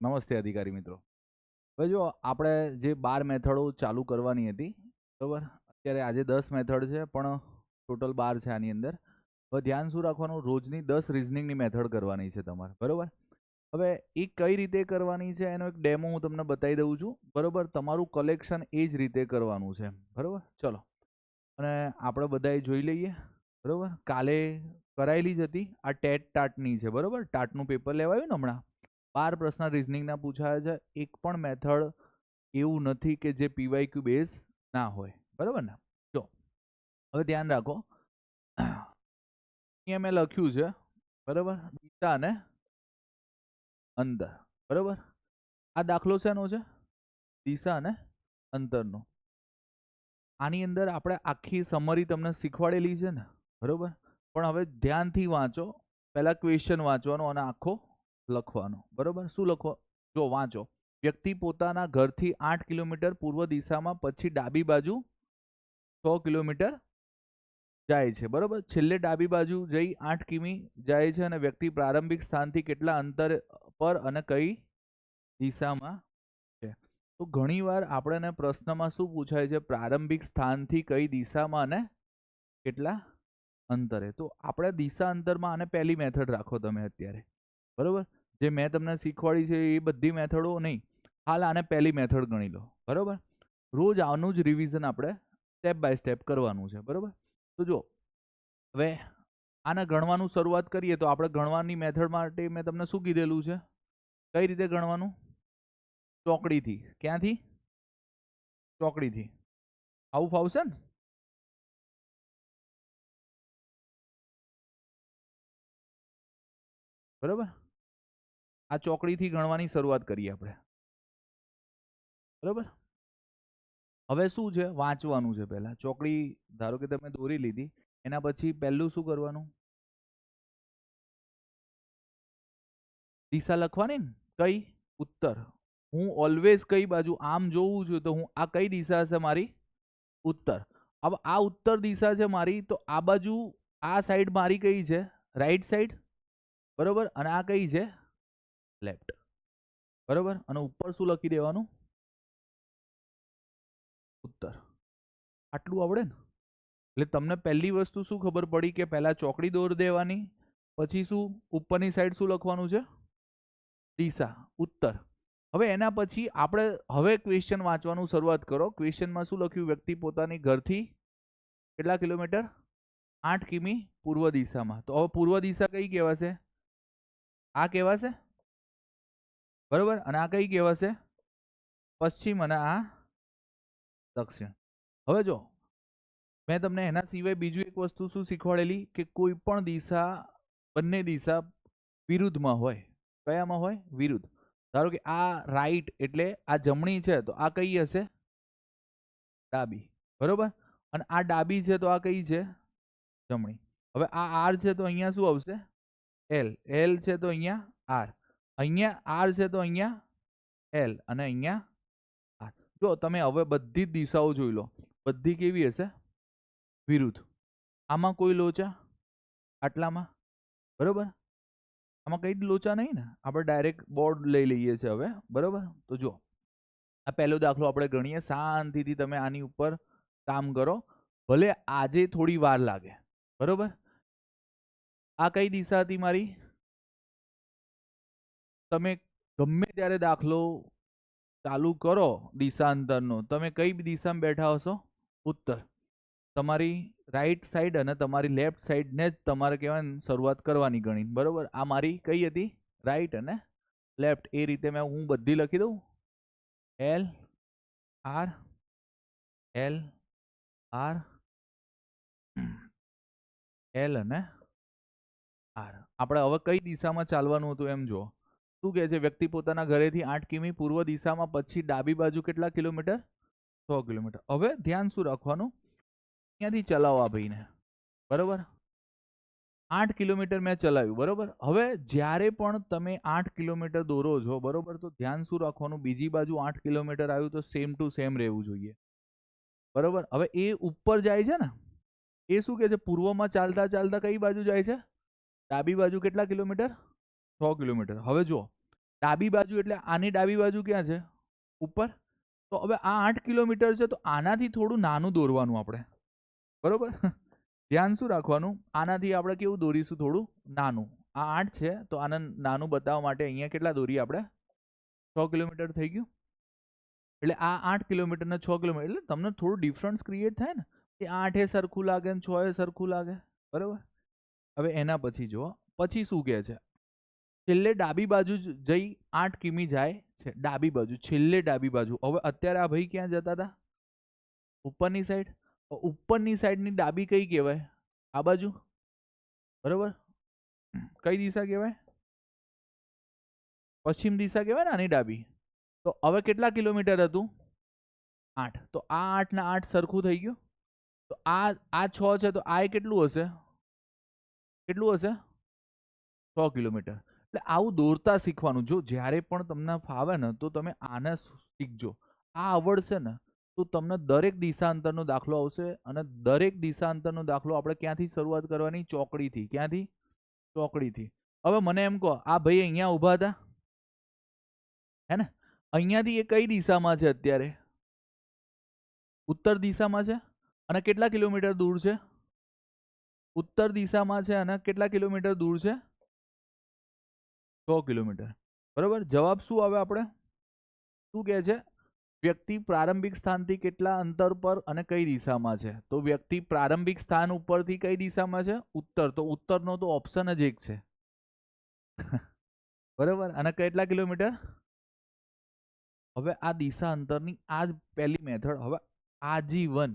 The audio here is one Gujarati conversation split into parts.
નમસ્તે અધિકારી મિત્રો. હવે જો આપણે જે 12 મેથડો ચાલુ કરવાની હતી, બરાબર? અત્યારે આજે 10 મેથડ છે, પણ ટોટલ 12 છે આની અંદર. હવે ધ્યાન શું રાખવાનું, રોજની 10 રીઝનિંગની મેથડ કરવાની છે તમારે, બરાબર? હવે એ કઈ રીતે કરવાની છે એનો એક ડેમો હું તમને બતાવી દઉં છું, બરાબર? તમારું કલેક્શન એ જ રીતે કરવાનું છે, બરાબર? ચલો, અને આપણે બધાએ જોઈ લઈએ, બરાબર? કાલે કરાયેલી જ હતી, આ ટાટની છે, બરાબર? ટાટનું પેપર લેવાયું ને હમણાં, 12 પ્રશ્ન રીઝનિંગના પૂછાયા છે. એક પણ મેથડ એવું નથી કે જે પીવાયક્યુ બેઝ ના હોય, બરાબર ને? જો હવે ધ્યાન રાખો, અહીંયા મેં લખ્યું છે, બરાબર, દિશા અને અંતર, બરાબર? આ દાખલો શેનો છે? દિશા અને અંતરનો. આની અંદર આપણે આખી સમરી તમને શીખવાડેલી છે ને, બરાબર? પણ હવે ધ્યાનથી વાંચો, પહેલા ક્વેશ્ચન વાંચવાનો અને આખો લખવાનો, બરાબર? શું લખો? જો વાંચો. વ્યક્તિ પોતાના ઘરથી 8 કિલોમીટર પૂર્વ દિશામાં, પછી ડાબી બાજુ 6 કિલોમીટર જાય છે, બરાબર? છેલ્લે ડાબી બાજુ જઈ 8 કિમી જાય છે, અને વ્યક્તિ પ્રારંભિક સ્થાનથી કેટલા અંતર પર અને કઈ દિશામાં છે? તો ઘણીવાર આપણને પ્રશ્નમાં શું પૂછાય છે? પ્રારંભિક સ્થાનથી કઈ દિશામાં અને કેટલા અંતરે. તો આપણે દિશા અંતરમાં આને પહેલી મેથડ રાખો તમે અત્યારે, બરાબર? જે મેં તમને શીખવાડી છે એ બધી મેથડો નહીં, હાલ આને પહેલી મેથડ ગણી લો, બરાબર? રોજ આનું જ રિવિઝન આપણે સ્ટેપ બાય સ્ટેપ કરવાનું છે, બરાબર? તો જો હવે આને ગણવાનું શરૂઆત કરીએ તો આપણે ગણવાની મેથડ માટે મેં તમને શું કીધેલું છે? કઈ રીતે ગણવાનું? ચોકડીથી. ક્યાંથી? ચોકડીથી. આવું ફાવશે ને? બરાબર? આ ચોકડીથી ગણવાની શરૂઆત કરીએ આપણે, બરાબર? હવે શું છે? વાંચવાનું છે. પહેલા ચોકડી ધારો કે તમે દોરી લીધી, એના પછી પહેલું શું કરવાનું? દિશા લખવાની ને. કઈ? ઉત્તર. હું ઓલવેઝ કઈ બાજુ આમ જોઉં છું, તો હું આ કઈ દિશા હશે મારી? ઉત્તર. હવે આ ઉત્તર દિશા છે મારી, તો આ બાજુ આ સાઈડ મારી કઈ છે? રાઈટ સાઈડ, બરોબર? અને આ કઈ છે? લેફ્ટ, બરોબર? અને ઉપર શું લખી દેવાનું? ઉત્તર. આટલું આવડે ને? એટલે તમને પહેલી વસ્તુ શું ખબર પડી કે પહેલા ચોકડી દોર દેવાની, પછી શું ઉપરની સાઈડ શું લખવાનું છે? દિશા, ઉત્તર. હવે એના પછી આપણે હવે ક્વેશ્ચન વાંચવાનું શરૂઆત કરો. ક્વેશ્ચનમાં શું લખ્યું? વ્યક્તિ પોતાની ઘરથી કેટલા કિલોમીટર? 8 કિમી પૂર્વ દિશામાં. તો હવે પૂર્વ દિશા કઈ કહેવાશે? આ કહેવાશે, બરોબર? અને આ કઈ કહેવાશે? પશ્ચિમ. અને આ દક્ષિણ. હવે જો મેં તમને એના સિવાય બીજું એક વસ્તુ શું શીખવાડેલી કે કોઈ પણ દિશા, બંને દિશા વિરુદ્ધમાં હોય. કયામાં હોય? વિરુદ્ધ. ધારો કે આ રાઈટ એટલે આ જમણી છે, તો આ કઈ હશે? ડાબી, બરોબર? અને આ ડાબી છે, તો આ કઈ છે? જમણી. હવે આ આર છે, તો અહીંયા શું આવશે? એલ. એલ છે, તો અહીંયા આર. અહીંયા આર છે, તો અહીંયા એલ. અને અહીંયા આર. જો તમે હવે બધી જ દિશાઓ જોઈ લો, બધી કેવી હશે? વિરુદ્ધ. આમાં કોઈ લોચા? આટલામાં, બરોબર? આમાં કઈ જ લોચા નહીં ને? આપણે ડાયરેક્ટ બોર્ડ લઈ લઈએ છીએ હવે, બરોબર? તો જો આ પહેલો દાખલો આપણે ગણીએ. શાંતિથી તમે આની ઉપર કામ કરો, ભલે આજે થોડી વાર લાગે, બરોબર? આ કઈ દિશા હતી મારી? તમે ગમે ત્યારે દાખલો ચાલુ કરો દિશાંતરનો, તમે કઈ દિશામાં બેઠા હશો? ઉત્તર. તમારી રાઈટ સાઈડ અને તમારી લેફ્ટ સાઈડને જ તમારે કહેવાય શરૂઆત કરવાની ગણી, બરોબર? આ મારી કઈ હતી? રાઈટ અને લેફ્ટ. એ રીતે મેં હું બધી લખી દઉં. L R, L R, L અને આર. આપણે હવે કઈ દિશામાં ચાલવાનું હતું એમ જો. શું કહે છે? વ્યક્તિ પોતાના ઘરેથી 8 કિમી પૂર્વ દિશામાં, પછી ડાબી બાજુ કેટલા કિલોમીટર? 6 કિલોમીટર. હવે ધ્યાન શું રાખવાનું? અહીંયાથી ચલાવવા ભાઈને, બરોબર? 8 કિલોમીટર મેં ચલાવ્યું, બરોબર? હવે જ્યારે પણ તમે 8 કિલોમીટર દોરો છો, બરોબર, તો ધ્યાન શું રાખવાનું? બીજી બાજુ 8 કિલોમીટર આવ્યું તો સેમ ટુ સેમ રહેવું જોઈએ, બરોબર? હવે એ ઉપર જાય છે ને, એ શું કહે છે? પૂર્વમાં ચાલતા ચાલતા કઈ બાજુ જાય છે? ડાબી બાજુ કેટલા કિલોમીટર? 6 કિલોમીટર. હવે જો ડાબી બાજુ એટલે આની ડાબી બાજુ ક્યાં છે? ઉપર. તો હવે આ 8 કિલોમીટર છે, તો આનાથી થોડું નાનું દોરવાનું આપણે, બરોબર. ધ્યાન શું રાખવાનું, આનાથી આપણે કેવું દોરીશું? થોડું નાનું. આ 8 છે, તો આને નાનું બતાવવા માટે અહીંયા કેટલા દોરીએ આપણે? 6 કિલોમીટર થઈ ગયું. એટલે આ 8 કિલોમીટર ને 6 કિલોમીટર, એટલે તમને થોડું ડિફરન્સ ક્રિએટ થાય ને, એ 8 એ સરખું લાગે ને 6 એ સરખું લાગે, બરોબર. હવે એના પછી જુઓ, પછી શું કહે છે? છેલ્લે ડાબી બાજુ જઈ 8 કિમી જાય છે, ડાબી બાજુ, છેલ્લે ડાબી બાજુ. હવે અત્યારે આ ભાઈ ક્યાં જતા હતા? ઉપરની સાઈડ. ઉપરની સાઈડની ડાબી કઈ કહેવાય? આ બાજુ, બરોબર. કઈ દિશા કહેવાય? પશ્ચિમ દિશા કહેવાય ને આની ડાબી. તો હવે કેટલા કિલોમીટર હતું? 8. તો આ 8 ને 8 સરખું થઈ ગયું. તો આ 6 છે, તો આ કેટલું હશે? કેટલું હશે? 6 કિલોમીટર. એટલે આવું દોરતા શીખવાનું. જો જ્યારે પણ તમને ફાવે ને, તો તમે આને શીખજો. આ આવડશે ને, તો તમને દરેક દિશાંતરનો દાખલો આવશે. અને દરેક દિશાંતરનો દાખલો આપણે ક્યાંથી શરૂઆત કરવાની? ચોકડીથી. ક્યાંથી? ચોકડીથી. હવે મને એમ કહો, આ ભાઈ અહીંયા ઊભા હતા, હે ને? અહીંયાથી એ કઈ દિશામાં છે અત્યારે? ઉત્તર દિશામાં છે. અને કેટલા કિલોમીટર દૂર છે? ઉત્તર દિશામાં છે અને કેટલા કિલોમીટર દૂર છે? 6 કિલોમીટર. બરોબર. જવાબ શું આવે? આપણે શું કહે છે? વ્યક્તિ પ્રારંભિક સ્થાનથી કેટલા અંતર પર અને કઈ દિશામાં છે? તો વ્યક્તિ પ્રારંભિક સ્થાન ઉપરથી કઈ દિશામાં છે? ઉત્તર. તો ઉત્તરનો તો ઓપ્શન જ એક છે. બરોબર. અને કેટલા કિલોમીટર? હવે આ દિશા અંતરની આ જ પહેલી મેથડ. હવે આજીવન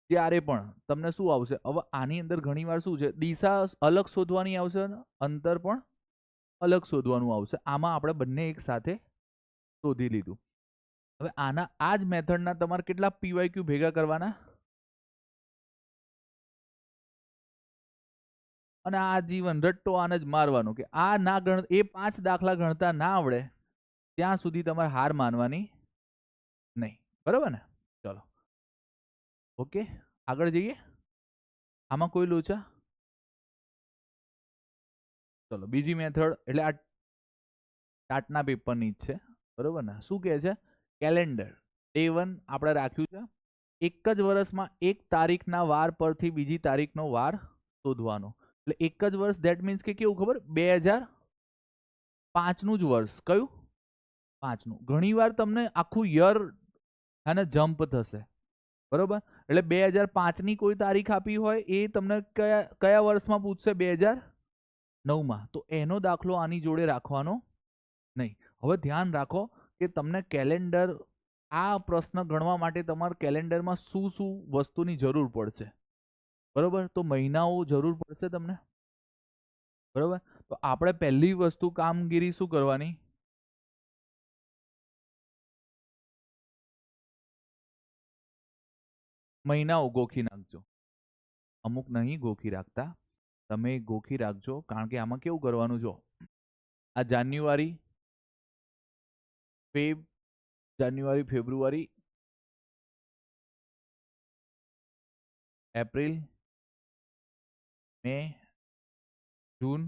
ત્યારે પણ તમને શું આવશે? હવે આની અંદર ઘણીવાર શું છે? દિશા અલગ શોધવાની આવશે ને અંતર પણ અલગ શોધવાનું આવશે. આમાં આપણે બંને એક સાથે શોધી લીધું. હવે આના આ જ મેથડના તમારે કેટલા PYQ ભેગા કરવાના? અને આ જીવન રટ્ટો આને જ મારવાનો કે આ ના ગણ, એ 5 દાખલા ગણતા ના આવડે ત્યાં સુધી તમારે હાર માનવાની નહીં. બરાબર ને? ચલો, ઓકે, આગળ જઈએ. આમાં કોઈ લોચા? ચલો, બીજી મેથડ, એટલે આ ટાટના પેપરની જ છે, બરોબર ને? શું કહે છે? કેલેન્ડર ડે 1 આપણે રાખ્યું છે. એક જ વર્ષમાં એક તારીખના વાર પરથી બીજી તારીખનો વાર શોધવાનો. એટલે એક જ વર્ષ, ધેટ મીન્સ કે કેવું ખબર? 2005નું જ વર્ષ. કયું? 5નું. ઘણીવાર તમને આખું યર અને જમ્પ થશે, બરોબર. એટલે 2005ની કોઈ તારીખ આપી હોય, એ તમને કયા વર્ષમાં પૂછશે? 2009માં. તો એનો દાખલો આની જોડે રાખવાનો નહીં. હવે ધ્યાન રાખો કે તમને કેલેન્ડર, આ પ્રશ્ન ગણવા માટે તમારે કેલેન્ડરમાં શું શું વસ્તુની જરૂર પડશે, બરોબર? તો મહિનાઓ જરૂર પડશે તમને, બરોબર. તો આપણે પહેલી વસ્તુ કામગીરી શું કરવાની? મહિનાઓ ગોખી નાખજો. અમુક નહીં ગોખી રાખતા, તમે ગોખી રાખજો. કારણ કે આમાં કેવું કરવાનું? જો આ જાન્યુઆરી, ફેબ્રુઆરી, એપ્રિલ, મે, જૂન,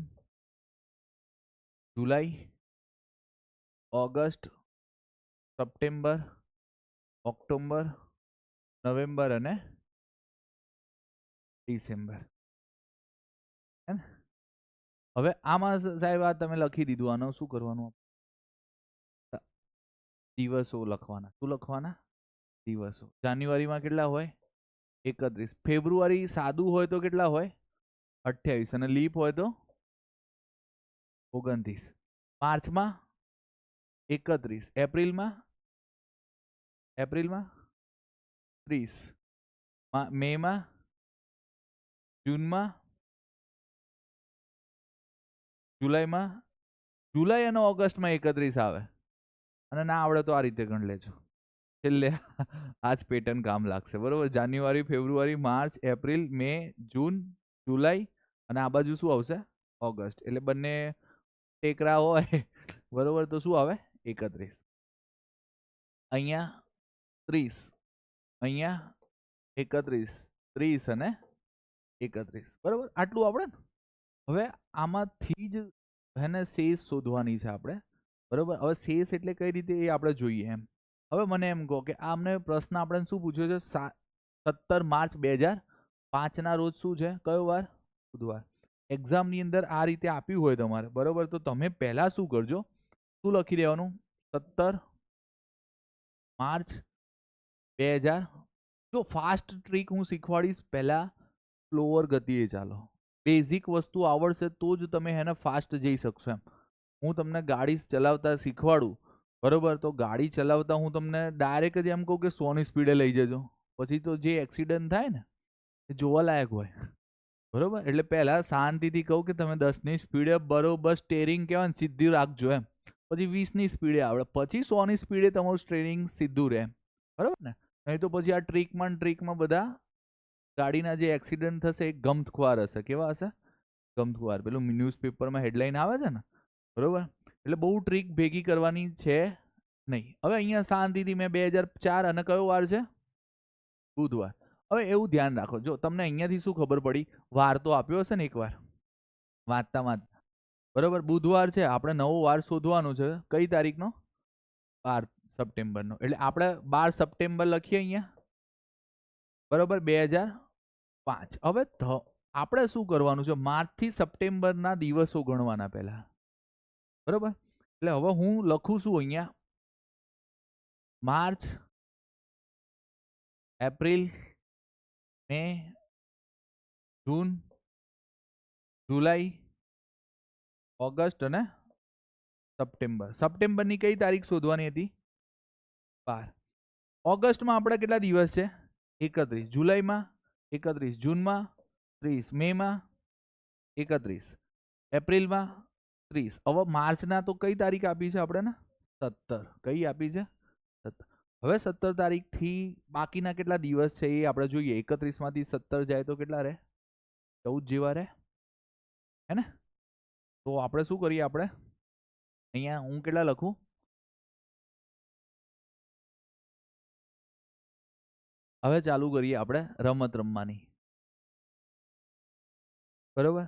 જુલાઈ, ઓગસ્ટ, સપ્ટેમ્બર, ઓક્ટોબર, નવેમ્બર અને ડિસેમ્બર. હવે આમાં સાહેબ આ તમે લખી દીધું. આનો શું કરવાનું? દિવસો લખવાના. શું લખવાના? દિવસો. જાન્યુઆરીમાં કેટલા હોય? 31. ફેબ્રુઆરી સાદું હોય તો કેટલા હોય? 28. અને લીપ હોય તો 29. માર્ચમાં 31. એપ્રિલમાં 30. મેમાં, જૂનમાં, જુલાઈમાં, જુલાઈ અને ઓગસ્ટમાં 31 આવે. અને ના આવડે તો આ રીતે ગણ લેજો. છેલ્લે આ જ પેટર્ન કામ લાગશે, બરોબર. જાન્યુઆરી, ફેબ્રુઆરી, માર્ચ, એપ્રિલ, મે, જૂન, જુલાઈ અને આ બાજુ શું આવશે? ઓગસ્ટ. એટલે બંને ટેકરા હોય, બરોબર. તો શું આવે? 31. અહીંયા 30, અહીંયા 31, 30 અને 31, બરોબર. આટલું આવડે ને? હવે આમાંથી જ હે ને શેષ શોધવાની છે આપણે, બરોબર. હવે શેષ એટલે કઈ રીતે એ આપણે જોઈએ એમ. હવે મને એમ કહો કે આમને પ્રશ્ન આપણે શું પૂછ્યો છે, 17 માર્ચ 2005 ના રોજ શું છે, કયો વાર, બુધવાર. એક્ઝામની અંદર આ રીતે આપ્યું હોય તમારે, બરોબર, તો તમે પહેલા શું કરજો, શું લખી દેવાનું, 17 માર્ચ 2000. જો ફાસ્ટ ટ્રીક હું શીખવાડીશ, પહેલા સ્લોઅર ગતિએ ચાલો. બેઝિક વસ્તુ આવડશે તો જ તમે એને ફાસ્ટ જઈ શકશો એમ. હું તમને ગાડી ચલાવતા શીખવાડું, બરોબર, તો ગાડી ચલાવતા હું તમને ડાયરેક્ટ જ એમ કહું કે 100ની સ્પીડે લઈ જજો, પછી તો જે એક્સિડન્ટ થાય ને એ જોવાલાયક હોય, બરોબર. એટલે પહેલાં શાંતિથી કહું કે તમે 10ની સ્પીડે બરોબર સ્ટેરિંગ કહેવાય ને સીધી રાખજો એમ, પછી 20ની સ્પીડે આવડે, પછી 100ની સ્પીડે તમારું સ્ટેરિંગ સીધું રહે એમ, બરાબર ને. નહીં તો પછી આ ટ્રીકમાં બધા ગાડીના જે એક્સિડન્ટ થશે એ ગમખ્વાર હશે. કેવા હશે, ગમખ્વાર. પેલું ન્યૂઝપેપરમાં હેડલાઇન આવે છે ને, બરોબર. એટલે બહુ ટ્રીક ભેગી કરવાની છે નહીં. હવે અહીંયા શાંતિથી મેં 2004 અને કયો વાર છે, બુધવાર. હવે એવું ધ્યાન રાખો, જો તમને અહીંયાથી શું ખબર પડી, વાર તો આપ્યો હશે ને એકવાર વાંચતા, બરોબર. બુધવાર છે, આપણે નવો વાર શોધવાનો છે, કઈ તારીખનો, 12 સપ્ટેમ્બરનો. એટલે આપણે 12 સપ્ટેમ્બર લખીએ અહીંયા, બરોબર, 2005. હવે આપણે શું કરવાનું છે, માર્ચથી સપ્ટેમ્બરના દિવસો ગણવાના પહેલા, બરોબર. એટલે હવે હું લખું છું અહીંયા માર્ચ, એપ્રિલ, મે, જૂન, જુલાઈ, ઓગસ્ટ અને સપ્ટેમ્બર. સપ્ટેમ્બરની કઈ તારીખ શોધવાની હતી, 12. ઓગસ્ટમાં આપણે કેટલા દિવસ છે, 31. જુલાઈમાં 31, જૂનમાં 30, મેમાં 31, એપ્રિલમાં 30. હવે માર્ચના તો કઈ તારીખ આપી છે આપણે ને, 17. કઈ આપી છે, 17. હવે 17 તારીખથી બાકીના કેટલા દિવસ છે એ આપણે જોઈએ. 31માંથી 17 જાય તો કેટલા રહે, 14 જેવા રહે, હે ને. તો આપણે શું કરીએ, આપણે અહીંયા હું કેટલા લખું, હવે ચાલુ કરીએ આપણે રમત રમવાની, બરોબર.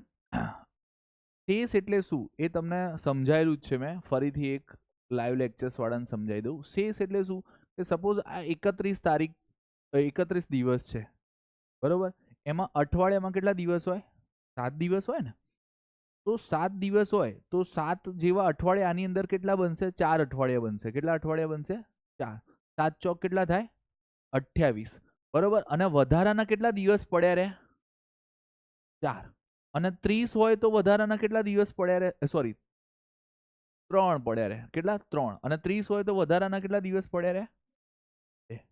શેષ એટલે શું એ તમને સમજાયેલું જ છે મેં, ફરીથી એક લાઈવ લેક્ચર્સ વાળાને સમજાવી દઉં. શેષ એટલે શું કે સપોઝ આ 31 તારીખ, 31 દિવસ છે, બરોબર. એમાં અઠવાડિયામાં કેટલા દિવસ હોય, 7 દિવસ હોય ને. તો 7 દિવસ હોય તો 7 જેવા અઠવાડિયા આની અંદર કેટલા બનશે, 4 અઠવાડિયા બનશે. કેટલા અઠવાડિયા બનશે, 4. 7 ચોક કેટલા થાય, 28, બરોબર. અને વધારાના કેટલા દિવસ પડ્યા રહે, 4. અને 30 હોય તો વધારાના કેટલા દિવસ પડ્યા રહે, સોરી 3 પડ્યા રહે. કેટલા, 3. અને 30 હોય તો વધારાના કેટલા દિવસ પડ્યા રહે, 2.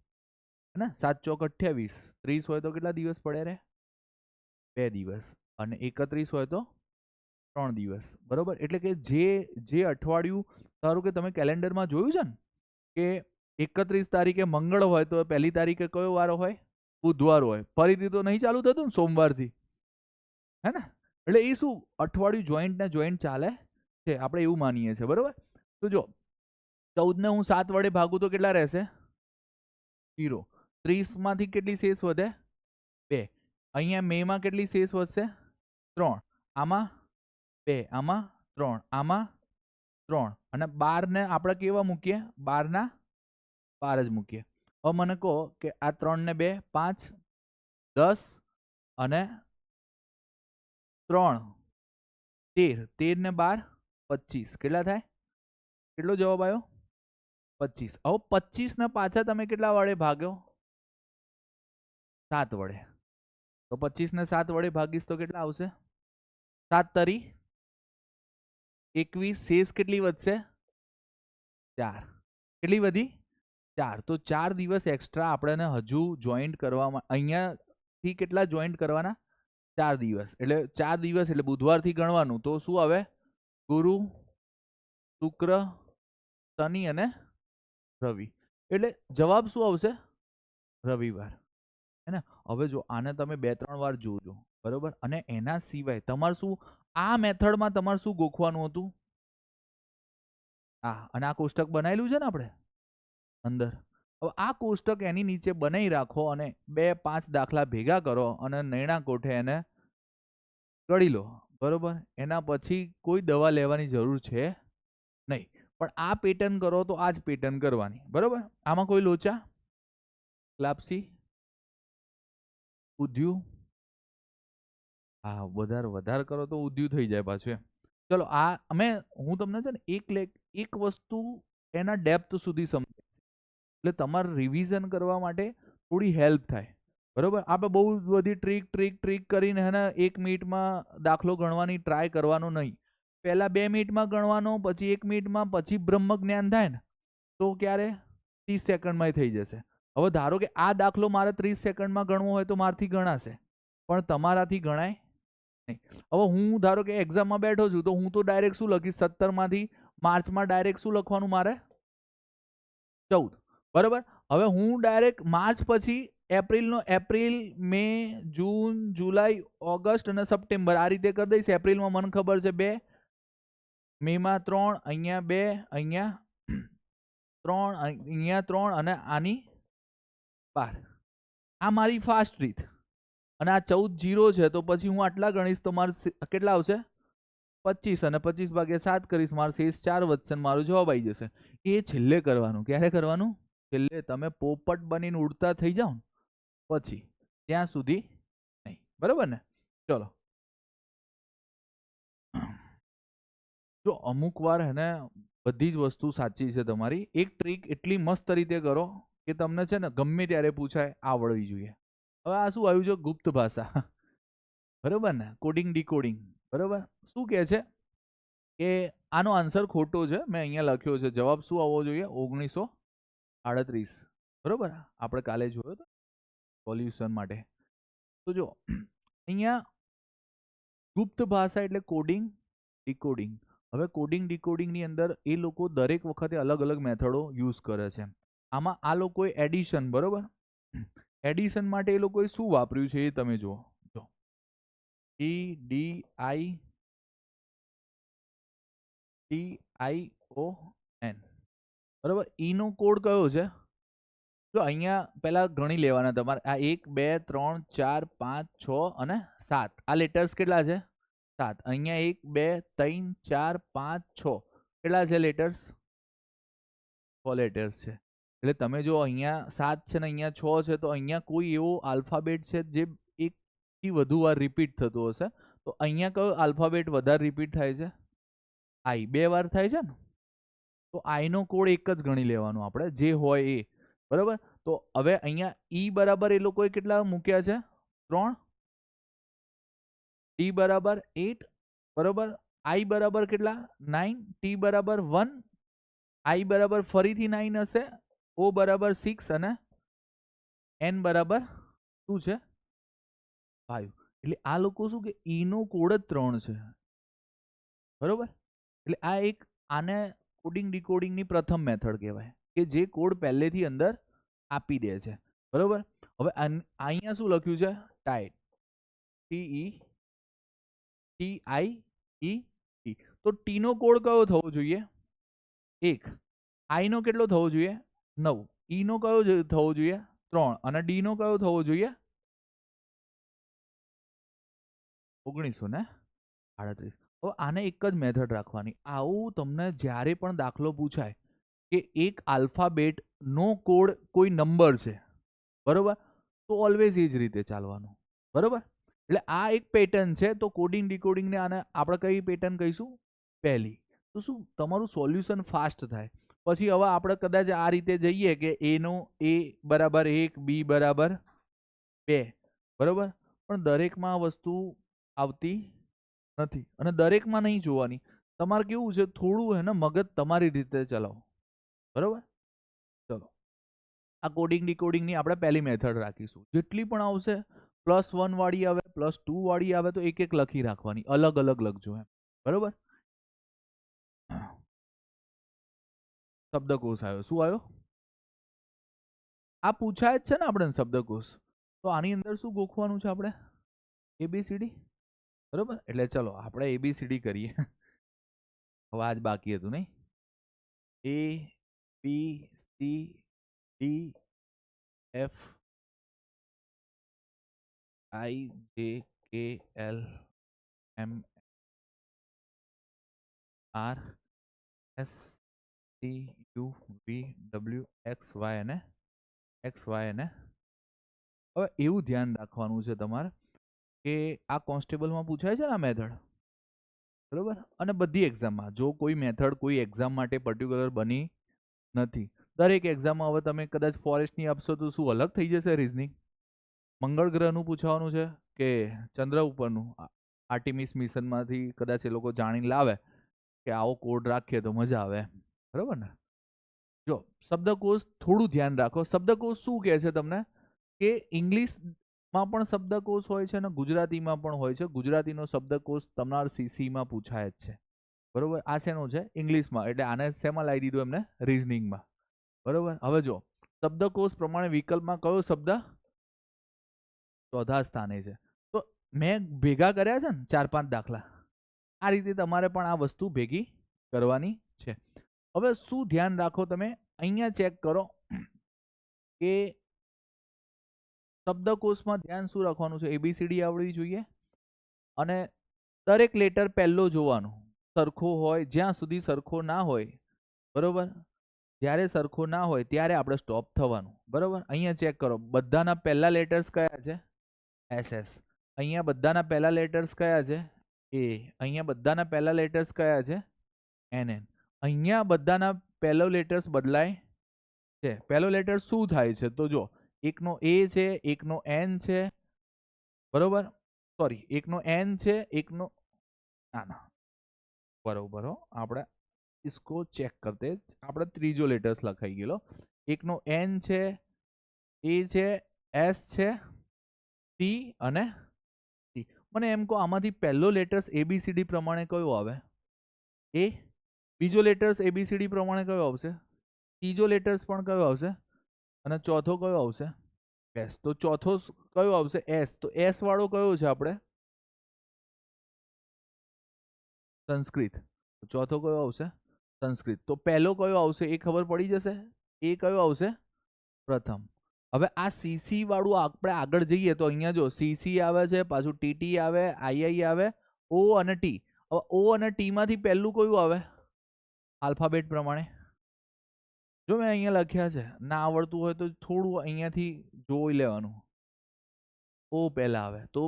હે ને. 7 ચોક 28, 30 હોય તો કેટલા દિવસ પડ્યા રહે, 2 દિવસ. અને 31 હોય તો 3 દિવસ, બરોબર. એટલે કે જે અઠવાડિયું, ધારો કે તમે કેલેન્ડરમાં જોયું છે ને કે 31 તારીખે મંગળ હોય તો પહેલી તારીખે કયો વાર હોય, બુધવાર હોય. ફરીથી તો નહીં ચાલુ થતું ને સોમવારથી, હે ને. એટલે એ શું અઠવાડિયું જોઈન્ટ ને જોઈન્ટ ચાલે છે, આપણે એવું માનીએ છીએ, બરોબર. તો જો 14 ને હું 7 વડે ભાગું તો કેટલા રહેશે, 0. 30માંથી કેટલી શેષ વધે, 2. અહીંયા મેમાં કેટલી શેષ વધશે, 3. આમાં 2, આમાં 3, આમાં 3. અને 12 ને આપણે કેવા મૂકીએ, 12 ના 12 જ મૂકીએ. હવે મને કહો કે આ 3 ને 2 5, 10 અને 3 13, 13 ને 12 25, કેટલા થાય, કેટલો જવાબ આવ્યો, 25. હવે 25 ને પાછા તમે કેટલા વડે ભાગ્યો, 7 વડે. તો 25 ને 7 વડે ભાગીશ તો કેટલા આવશે, 7 તરી 21. શેષ કેટલી વધશે, 4. કેટલી વધી, 4. તો 4 દિવસ એક્સ્ટ્રા આપણે હજુ જોઈન્ટ કરવામાં, અહીંયાથી કેટલા જોઈન્ટ કરવાના, 4 દિવસ. એટલે 4 દિવસ એટલે બુધવારથી ગણવાનું. તો શું આવે, ગુરુ, શુક્ર, શનિ અને રવિ. એટલે જવાબ શું આવશે, રવિવાર, હે ને. હવે જો આને તમે 2-3 વાર જોજો, બરોબર. અને એના સિવાય તમારે શું, આ મેથડમાં તમારે શું ગોખવાનું હતું, અને આ કોષ્ટક બનાવેલું છે ને આપણે અંદર. હવે આ કોષ્ટક એની નીચે બનાવી રાખો અને 2-5 દાખલા ભેગા કરો અને નૈણા કોઠે એને ગળી લો, બરોબર, એના પછી કોઈ દવા લેવાની જરૂર છે નહીં. પણ આ પેટર્ન કરો તો આ જ પેટર્ન કરવાની. બરોબર, આમાં કોઈ લોચા, લાપસી, ઉધ્યું, હા વધારે કરો તો ઉધ્યું થઈ જાય પાછું એમ. ચલો હું તમને છે ને એક વસ્તુ એના ડેપ્થ સુધી સમજાવીશ, એટલે તમારે રિવિઝન કરવા માટે થોડી હેલ્પ થાય. બરોબર, આપણે બહુ બધી ટ્રીક કરીને હે ને 1 મિનિટમાં દાખલો ગણવાની ટ્રાય કરવાનો નહીં. પહેલા 2 મિનિટમાં ગણવાનો, પછી 1 મિનિટમાં, પછી બ્રહ્મ જ્ઞાન થાય ને તો ક્યારે 30 સેકન્ડમાં થઈ જશે. હવે ધારો કે આ દાખલો મારે 30 સેકન્ડમાં ગણવો હોય તો મારાથી ગણાશે, પણ તમારાથી ગણાય નહીં. હવે હું ધારો કે એક્ઝામમાં બેઠો છું તો હું તો ડાયરેક્ટ શું લખીશ, 17 માંથી માર્ચમાં ડાયરેક્ટ શું લખવાનું મારે 14. બરોબર, હવે હું ડાયરેક્ટ માર્ચ પછી એપ્રિલ, મે, જૂન, જુલાઈ, ઓગસ્ટ અને સપ્ટેમ્બર આ રીતે કરી દઈશ. એપ્રિલમાં મને ખબર છે 2, મેમાં 3, અહીંયા 2, અહીંયા 3, અહીંયા 3 અને આની 12. આ મારી ફાસ્ટ રીત. અને આ 14 0 છે તો પછી હું આટલા ગણીશ તો મારે કેટલા આવશે 25, અને 25 ભાગ્યા 7 કરીશ, મારે શેષ 4 વધશે અને મારો જવાબ આવી જશે. એ છેલ્લે કરવાનું. ક્યારે કરવાનું? છેલ્લે. તમે પોપટ બનીને ઉડતા થઈ જાઓ પછી, ત્યાં સુધી નહીં. બરોબર ને? ચલો, જો અમુક વાર હે ને બધી જ વસ્તુ સાચી છે તમારી. એક ટ્રીક એટલી મસ્ત રીતે કરો કે તમને છે ને ગમે ત્યારે પૂછાય આવડવી જોઈએ. હવે આ શું આવ્યું છે? ગુપ્ત ભાષા. બરોબર ને? Coding decoding. બરોબર, શું કહે છે કે આનો આન્સર ખોટો છે. મેં અહીંયા લખ્યો છે, જવાબ શું આવવો જોઈએ? 1938. બરોબર, આપણે કાલે જોયો હતો સોલ્યુશન માટે. તો જો અહીંયા ગુપ્ત ભાષા એટલે કોડિંગ ડીકોડિંગ. હવે કોડિંગ ડીકોડિંગની અંદર એ લોકો દરેક વખતે અલગ અલગ મેથડો યુઝ કરે છે. આમાં આ લોકોએ એડિશન, બરોબર, એડિશન માટે એ લોકોએ શું વાપર્યું છે એ તમે જુઓ. જો EDITION, બરોબર. નો કોડ કયો છે? જો અહીંયા પહેલા ગણી લેવાના તમારે. આ 1 2 3 4 5 6 અને 7. આ લેટર્સ કેટલા છે? 7. અહીંયા 1 2 3 4 5 6 કેટલા છે લેટર્સ? 6 લેટર્સ છે. એટલે તમે જો અહીંયા 7 છે ને અહીંયા 6 છે તો અહીંયા કોઈ એવો આલ્ફાબેટ છે જે એકથી વધુ વાર રિપીટ થતો હશે. તો અહીંયા કયો આલ્ફાબેટ વધારે રિપીટ થાય છે? આઈ. 2 વાર થાય છે ને, તો આઈ નો કોડ એક જ ગણી લેવાનો આપણે, જે હોય એ. બરોબર, તો હવે અહીંયા ઈ બરાબર એ લોકોએ કેટલા મૂક્યા છે? 3. ડી બરાબર 8. બરોબર, આઈ બરાબર કેટલા? 9. ટી બરાબર 1. આઈ બરાબર ફરીથી 9 હશે. ઓ બરાબર 6 અને એન બરાબર શું છે? 5. એટલે આ લોકો શું કે ઈ નો કોડ જ 3 છે. બરોબર, એટલે આ એક આને કોડિંગ ડીકોડિંગની પ્રથમ મેથડ કહેવાય કે જે કોડ પહેલેથી અંદર આપી દે છે. બરોબર, હવે અહીંયા શું લખ્યું છે? Tight, TIET. તો ટી નો કોડ કયો થવો જોઈએ? 1. આઈ નો કેટલો થવો જોઈએ? 9. ઈ નો કયો થવો જોઈએ? 3. અને ડી નો કયો થવો જોઈએ? 1938. હવે આને એક જ મેથડ રાખવાની. આવું તમને જ્યારે પણ દાખલો પૂછાય કે એક આલ્ફાબેટ નો કોડ કોઈ નંબર છે, બરોબર, તો ઓલવેઝ એ જ રીતે ચાલવાનું. બરોબર, એટલે આ એક પેટર્ન છે. તો કોડિંગ ડીકોડિંગને આને આપણે કઈ પેટર્ન કહીશું? પહેલી. તો શું તમારું સોલ્યુશન ફાસ્ટ થાય. પછી હવે આપણે કદાચ આ રીતે જઈએ કે A બરાબર 1, B બરાબર 2, બરોબર, પણ દરેકમાં આ વસ્તુ આવતી નથી અને દરેકમાં નહીં જોવાની. તમારે કેવું છે, થોડું હે ને મગજ તમારી રીતે ચલાવો. બરોબર, ચલો આ કોડિંગ ડીકોડિંગની આપણે પહેલી મેથડ રાખીશું. જેટલી પણ આવશે +1 વાળી આવે, +2 વાળી આવે, તો એક એક લખી રાખવાની, અલગ અલગ લખજો એમ. બરોબર, શબ્દકોશ આવ્યો. શું આવ્યો? આ પૂછાય જ છે ને આપણે શબ્દકોશ. તો આની અંદર શું ગોખવાનું છે આપણે? ABCD. બરોબર, એટલે ચલો આપણે ABCD કરીએ. હવે આજ બાકી હતું નહીં? ABCDEFGHIJKLMNO R S T U V W X Y અને X Y અને હવે એવું ધ્યાન રાખવાનું છે તમારે કે આ કોન્સ્ટેબલમાં પૂછાય છે ને આ મેથડ, બરોબર, અને બધી એક્ઝામમાં જો કોઈ મેથડ કોઈ એક્ઝામ માટે પર્ટિક્યુલર બની નથી, દરેક એક્ઝામમાં હવે તમે કદાચ ફોરેસ્ટની આપશો તો શું અલગ થઈ જશે રીઝનિંગ? મંગળ ગ્રહનું પૂછવાનું છે કે ચંદ્ર ઉપરનું? આર્ટિમિસ મિશનમાંથી કદાચ એ લોકો જાણીને લાવે કે આવો કોડ રાખીએ તો મજા આવે, બરાબર ને? જો શબ્દકોશ થોડું ધ્યાન રાખો. શબ્દકોશ શું કહે છે તમને કે ઇંગ્લિશમાં પણ શબ્દકોશ હોય છે અને ગુજરાતીમાં પણ હોય છે. ગુજરાતીનો શબ્દકોશ તમારા સીસીમાં પૂછાય જ છે, બરોબર. આ શેનો છે? ઇંગ્લિશમાં. એટલે આને શેમાં લાવી દીધું એમને? રીઝનિંગમાં, બરોબર. હવે જો શબ્દકોશ પ્રમાણે વિકલ્પમાં કયો શબ્દ ચોથા સ્થાને છે? તો મેં ભેગા કર્યા છે ને 4-5 દાખલા, આ રીતે તમારે પણ આ વસ્તુ ભેગી કરવાની છે. હવે શું ધ્યાન રાખો તમે અહીંયા ચેક કરો કે શબ્દકોશમાં ધ્યાન શું રાખવાનું છે? ABCD આવડવી જોઈએ અને દરેક લેટર પહેલો જોવાનો સરખો હોય, જ્યાં સુધી સરખો ના હોય, બરોબર, જ્યારે સરખો ના હોય ત્યારે આપણે સ્ટોપ થવાનું, બરોબર. અહીંયા ચેક કરો, બધાના પહેલા લેટર્સ કયા છે? SS. અહીંયા બધાના પહેલા લેટર્સ કયા છે? A. અહીંયા બધાના પહેલા લેટર્સ કયા છે? NN. અહીંયા બધાના પહેલો લેટર્સ બદલાય છે. પહેલો લેટર શું થાય છે? તો જો એકનો A છે, એકનો N છે, બરોબર, સોરી, એકનો N છે, એકનો ના બરોબર હો, આપણે इसको ચેક કરતે આપણે ત્રીજો લેટર્સ લખાઈ ગયેલો. એકનો N છે, A છે, S છે, T અને C. મને એમ કહો આમાંથી પહેલો લેટર્સ ABCD પ્રમાણે કયો આવે? A. બીજો લેટર્સ ABCD પ્રમાણે કયો આવશે? ત્રીજો લેટર્સ પણ કયો આવશે? અને ચોથો કયો આવશે? S. તો ચોથો કયો આવશે? S. તો S વાળો કયો છે આપણે? સંસ્કૃત. ચોથો કયો આવશે? સંસ્કૃત. તો પહેલો કયો આવશે એ ખબર પડી જશે. એ કયો આવશે? પ્રથમ. હવે આ CC વાળું આપણે આગળ જઈએ તો અહીંયા જો CC આવે છે, પાછું TT આવે, II આવે, O અને T. હવે O અને T માંથી પહેલું કયું આવે આલ્ફાબેટ પ્રમાણે? જો મેં અહીંયા લખ્યા છે, ના આવડતું હોય તો થોડું અહીંયાથી જોઈ લેવાનું. O પહેલા આવે તો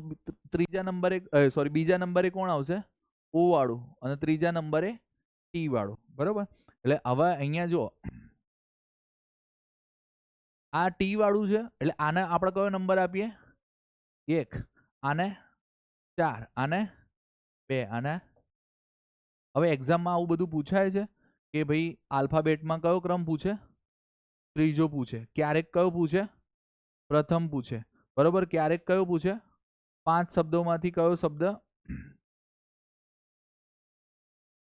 ત્રીજા નંબરે સોરી બીજા નંબરે કોણ આવશે? O વાળું, અને ત્રીજા નંબરે T વાળું, બરોબર. એટલે હવે અહીંયા જો આ T વાળું છે એટલે આને આપણે કયો નંબર આપીએ? 1. આને 4, આને 2, આને. હવે એક્ઝામમાં આવું બધું પૂછાય છે કે ભાઈ આલ્ફાબેટમાં કયો ક્રમ પૂછે? ત્રીજો પૂછે. ક્યારેક કયો પૂછે? પ્રથમ પૂછે, બરોબર. ક્યારેક કયો પૂછે? 5 શબ્દોમાંથી કયો શબ્દ?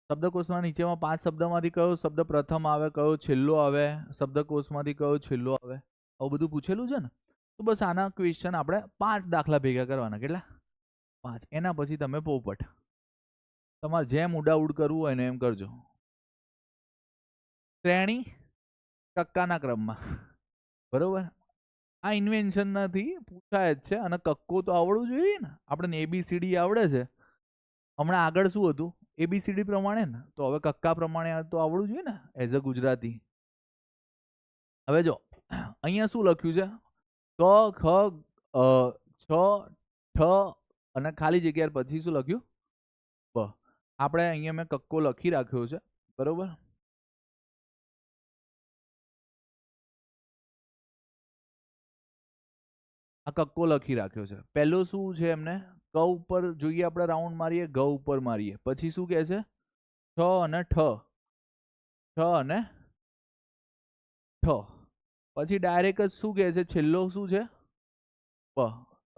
શબ્દકોશમાં નીચેમાં 5 શબ્દમાંથી કયો શબ્દ પ્રથમ આવે, કયો છેલ્લો આવે? શબ્દકોશમાંથી કયો છેલ્લો આવે? આવું બધું પૂછેલું છે ને. તો બસ આના ક્વેશ્ચન આપણે 5 દાખલા ભેગા કરવાના. કેટલા? 5. એના પછી તમે પોપટ. તમારે જેમ ઉડાઉડ કરવું હોય ને એમ કરજો. શ્રેણી કક્કાના ક્રમમાં, બરોબર. આ ઇન્વેન્શન નથી, પૂછાય જ છે. અને કક્કો તો આવડવું જોઈએ ને. આપણે ABCD આવડે છે. હમણાં આગળ શું હતું? ABCD પ્રમાણે ને, તો હવે કક્કા પ્રમાણે તો આવડવું જોઈએ ને એઝ અ ગુજરાતી. હવે જો અહીંયા શું લખ્યું છે? ક, ખ, છ, ઠ અને ખાલી જગ્યા પછી શું લખ્યું? બ. આપણે અહીંયા મેં કક્કો લખી રાખ્યો છે, બરોબર. આ કક્કો લખી રાખ્યો છે. પહેલો શું છે એમને? ક ઉપર જોઈએ આપણે રાઉન્ડ મારીએ, ગ ઉપર મારીએ, પછી શું કહે છે? છ અને ઠ, છ અને ઠ. પછી ડાયરેક્ટ જ શું કહે છે? છેલ્લો શું છે? બ.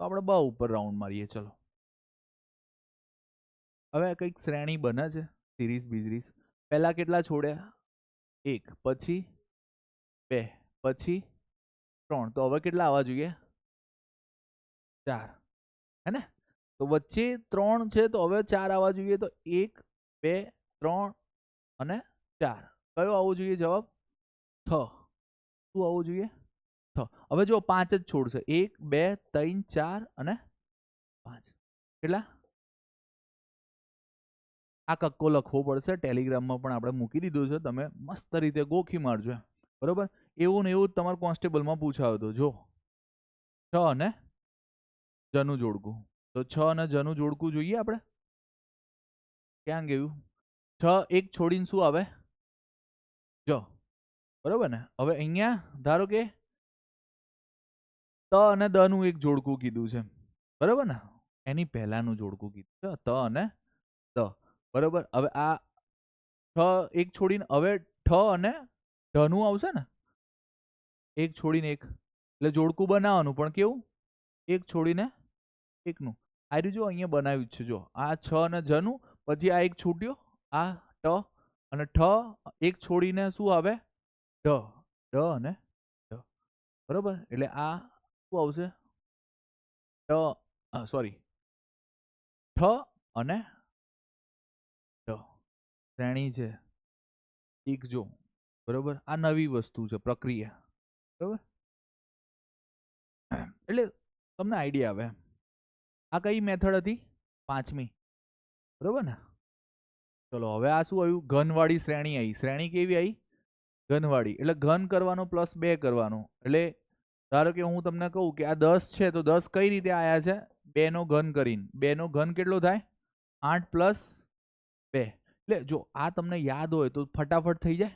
તો આપણે બ ઉપર રાઉન્ડ મારીએ. ચલો હવે કંઈક શ્રેણી બને છે, સિરીઝ બીજરીઝ. પહેલા કેટલા છોડ્યા? 1, પછી 2, પછી 3. તો હવે કેટલા આવવા જોઈએ? 4, હે ને? તો વચ્ચે 3 છે તો હવે 4 આવવા જોઈએ. તો 1, 2, 3 અને 4. કયો આવવો જોઈએ જવાબ? થ. શું આવવું જોઈએ? થ. હવે જો 5 જ છોડશે. 1, 2, 3, 4 અને 5. કેટલા? આ કક્કો લખવો પડશે, ટેલિગ્રામમાં પણ આપણે મૂકી દીધું છે, તમે મસ્ત રીતે ગોખી મારજો, બરોબર. એવું ને એવું જ તમારે કોન્સ્ટેબલમાં પૂછાયો હતો. જો 6 અને જનું જોડકું, તો 6 અને જનું જોડકું જોઈએ આપણે. ક્યાં ગયું? 6 એક છોડીને શું આવે? જ, બરોબર ને. હવે અહીંયા ધારો કે ત અને દ નું એક જોડકું કીધું છે, બરોબર ને. એની પહેલાનું જોડકું કીધું છે ત અને દ, બરોબર. હવે આ 6 એક છોડીને હવે ઠ અને ઢ નું આવશે ને, એક છોડીને એક, એટલે જોડકું બનાવવાનું, પણ કેવું? એક છોડીને એકનું. આ રહ્યું જો અહીંયા બનાવ્યું છે, જો આ 6 અને જ નું, પછી આ એક છૂટ્યો, આ ટ અને ઠ એક છોડીને શું આવે? ઢ, ઢ અને ઢ, બરોબર. એટલે આ શું આવશે? ટ, સોરી, ઠ અને ઢ શ્રેણી છે, શીખજો, બરોબર. આ નવી વસ્તુ છે, પ્રક્રિયા, બરોબર. એટલે તમને આઈડિયા આવે. આ કઈ મેથડ હતી? 5મી, બરોબર ને. ચલો હવે આ શું આવ્યું? ઘનવાળી શ્રેણી આવી. શ્રેણી કેવી આવી? ઘનવાળી. એટલે ઘન કરવાનો પ્લસ 2 કરવાનો. એટલે ધારો કે હું તમને કહું કે આ 10 છે, તો 10 કઈ રીતે આયા છે? 2 નો ઘન કરીને. 2 નો ઘન કેટલો થાય? 8 પ્લસ 2. એટલે જો આ તમને યાદ હોય તો ફટાફટ થઈ જાય.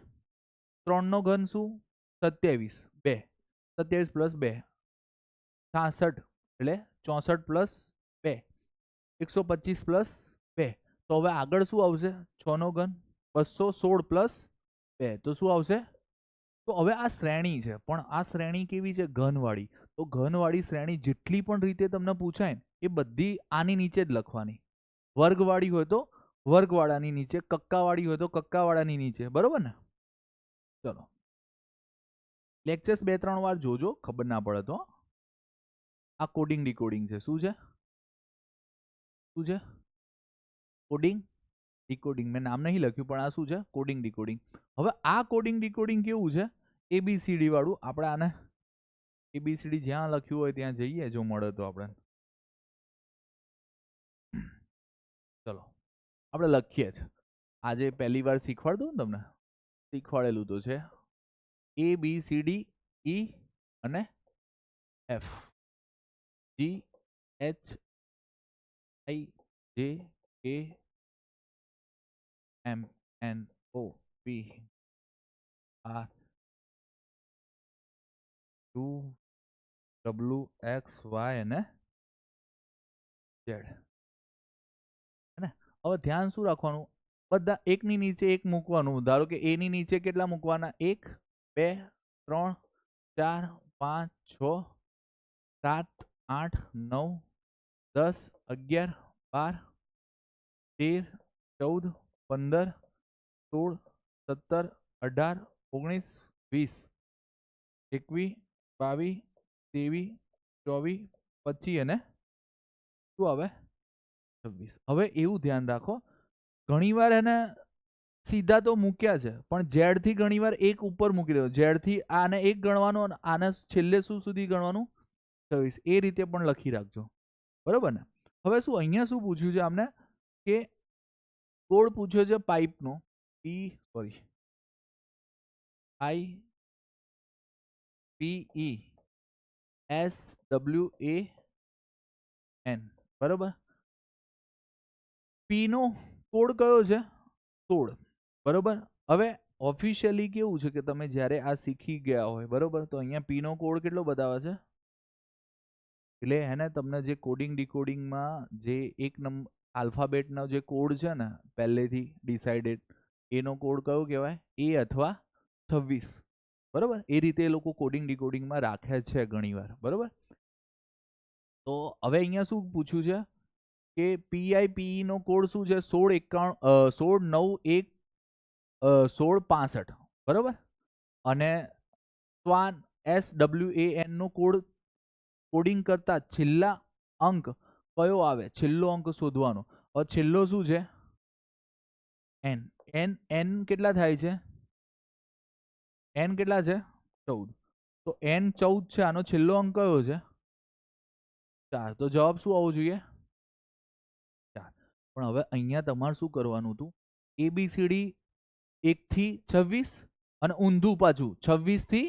3 નો ઘન શું? 27. 2, 27 પ્લસ 2 66, એટલે 64 પ્લસ 2 125 પ્લસ 2. તો હવે આગળ શું આવશે? 6 નો ઘન 216 પ્લસ 2, તો શું આવશે? તો હવે આ શ્રેણી છે, પણ આ શ્રેણી કેવી છે? ઘનવાળી. તો ઘનવાળી શ્રેણી જેટલી પણ રીતે તમને પૂછાય ને, એ બધી આની નીચે જ લખવાની. વર્ગવાળી હોય તો વર્ગવાળાની નીચે, કક્કાવાળી હોય તો કક્કાવાળાની નીચે, બરોબર ને. ચલો લેક્ચર્સ 2-3 વાર જોજો, ખબર ના પડે તો. આ કોડિંગ ડીકોડિંગ છે. શું છે? શું છે? Coding decoding. મેં નામ નહીં લખ્યું, પણ આ શું છે? Coding decoding. હવે આ કોડિંગ ડીકોડિંગ કેવું છે? ABCD વાળું. આપણે આને ABCD જ્યાં લખ્યું હોય ત્યાં જઈએ, જો મળે તો આપણે. ચલો આપણે લખીએ જ. આજે પહેલી વાર શીખવાડ દઉં તમને, શીખવાડેલું તો છે. ABCD E અને F, G H I J K M N O P R Q W X Y અને Z. ને હવે ધ્યાન શું રાખવાનું? બધા એકની નીચે એક મૂકવાનું. ધારો કે A ની નીચે કેટલા મૂકવાના? 1 2 3 4 5 6 7 8 9 10 11 12 13 14 15 16 17 18 19 20 21 22 23 24 25 અને શું આવે? 26. હવે એવું ધ્યાન રાખો, ઘણીવાર એને સીધા તો મૂક્યા છે, પણ ઝેડ થી ઘણીવાર એક ઉપર મૂકી દો. ઝેડ થી આને એક ગણવાનું અને આને છેલ્લે શું સુધી ગણવાનું? 26. એ રીતે પણ લખી રાખજો, બરોબર ને. હવે શું અહીંયા શું પૂછ્યું છે આમને? કે કોડ પૂછ્યો છે પાઇપનો, PIPESWAN, બરોબર. P નો કોડ કયો છે? 16, બરોબર. હવે ઓફિશિયલી કેવું છે કે તમે જ્યારે આ શીખી ગયા હોય, બરોબર, તો અહીંયા P નો કોડ કેટલો બતાવે છે? એટલે એને તમને જે કોડિંગ ડીકોડિંગમાં જે એક નંબર આલ્ફાબેટનો જે કોડ છે ને પહેલેથી ડિસાઇડેડ, એનો કોડ કયો કહેવાય? A અથવા 26, બરોબર. એ રીતે એ લોકો કોડિંગ ડીકોડિંગમાં રાખે છે ઘણીવાર, બરોબર. તો હવે અહીંયા શું પૂછ્યું છે કે PIPE નો કોડ શું છે? 1665, બરોબર. અને સ્વાન SWAN નો કોડ, કોડિંગ કરતા છેલ્લા અંક કયો આવે? છેલ્લો અંક શોધવાનો. હવે છેલ્લો શું છે? N. N કેટલા થાય છે? N કેટલા છે? 14. તો N 14 છે, આનો છેલ્લો અંક કયો છે? 4. તો જવાબ શું આવવો જોઈએ? 4. પણ હવે અહીંયા તમારે શું કરવાનું હતું, ABCD 1 થી 26 અને ઊંધું પાછું 26 થી